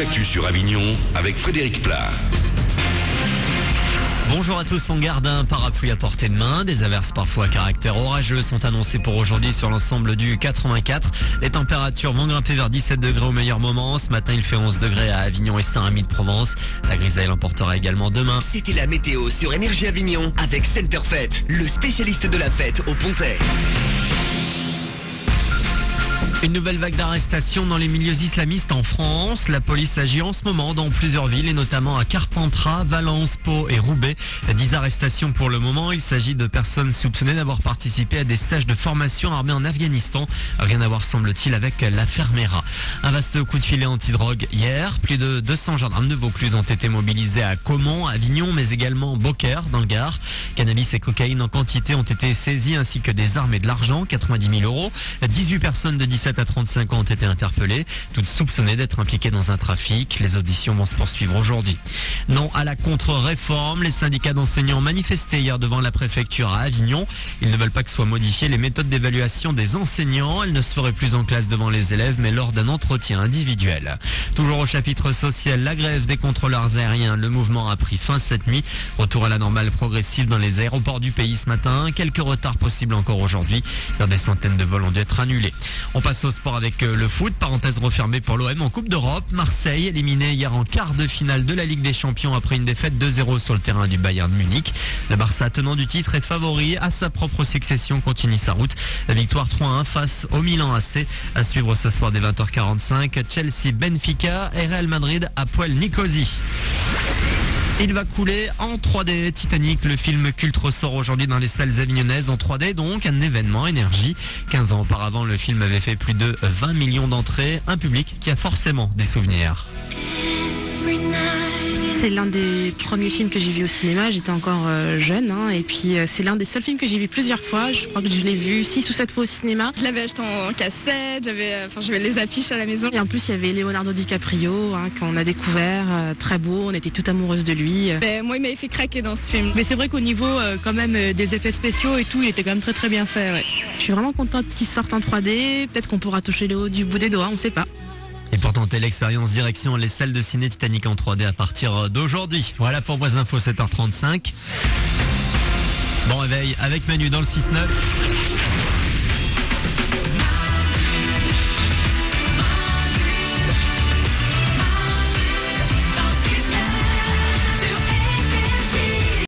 l'actu sur Avignon avec Frédéric Plat. Bonjour à tous, on garde un parapluie à portée de main. Des averses parfois à caractère orageux sont annoncées pour aujourd'hui sur l'ensemble du 84. Les températures vont grimper vers 17 degrés au meilleur moment. Ce matin, il fait 11 degrés à Avignon et Saint-Rémy-de-Provence. La grisaille l'emportera également demain. C'était la météo sur Énergie Avignon avec Centerfet, le spécialiste de la fête au Pontet. Une nouvelle vague d'arrestations dans les milieux islamistes en France. La police agit en ce moment dans plusieurs villes et notamment à Carpentras, Valence, Pau et Roubaix. 10 arrestations pour le moment. Il s'agit de personnes soupçonnées d'avoir participé à des stages de formation armée en Afghanistan. Rien à voir, semble-t-il, avec l'affaire Mera. Un vaste coup de filet antidrogue hier. Plus de 200 gendarmes de Vaucluse ont été mobilisés à Caumont, Avignon, mais également Beaucaire, dans le Gard. Cannabis et cocaïne en quantité ont été saisis ainsi que des armes et de l'argent, 90 000 euros. 18 personnes de 17 à 35 ans ont été interpellées, toutes soupçonnées d'être impliquées dans un trafic. Les auditions vont se poursuivre aujourd'hui. Non à la contre-réforme. Les syndicats d'enseignants ont manifesté hier devant la préfecture à Avignon. Ils ne veulent pas que soient modifiées les méthodes d'évaluation des enseignants. Elles ne se feraient plus en classe devant les élèves, mais lors d'un entretien individuel. Toujours au chapitre social, la grève des contrôleurs aériens. Le mouvement a pris fin cette nuit. Retour à la normale progressive dans les aéroports du pays ce matin. Quelques retards possibles encore aujourd'hui, car des centaines de vols ont dû être annulés. On passe au sport avec le foot. Parenthèse refermée pour l'OM en Coupe d'Europe. Marseille éliminé hier en quart de finale de la Ligue des Champions après une défaite 2-0 sur le terrain du Bayern Munich. Le Barça, tenant du titre, est favori à sa propre succession, continue sa route. La victoire 3-1 face au Milan AC. À suivre ce soir dès 20h45. Chelsea, Benfica et Real Madrid à Poel Nicosie. Il va couler en 3D. Titanic, le film culte, ressort aujourd'hui dans les salles avignonnaises en 3D, donc un événement énergie. 15 ans auparavant, le film avait fait plus de 20 millions d'entrées. Un public qui a forcément des souvenirs. C'est l'un des premiers films que j'ai vu au cinéma, j'étais encore jeune, et puis c'est l'un des seuls films que j'ai vu plusieurs fois. Je crois que je l'ai vu 6 ou 7 fois au cinéma. Je l'avais acheté en cassette, j'avais les affiches à la maison. Et en plus il y avait Leonardo DiCaprio, qu'on a découvert, très beau, on était toute amoureuse de lui. Moi il m'avait fait craquer dans ce film. Mais c'est vrai qu'au niveau quand même des effets spéciaux et tout, il était quand même très très bien fait. Ouais. Je suis vraiment contente qu'il sorte en 3D, peut-être qu'on pourra toucher le haut du bout des doigts, on sait pas. Et pour tenter l'expérience, direction les salles de ciné Titanic en 3D à partir d'aujourd'hui. Voilà pour vos infos, 7h35. Bon réveil avec Manu dans le 6-9.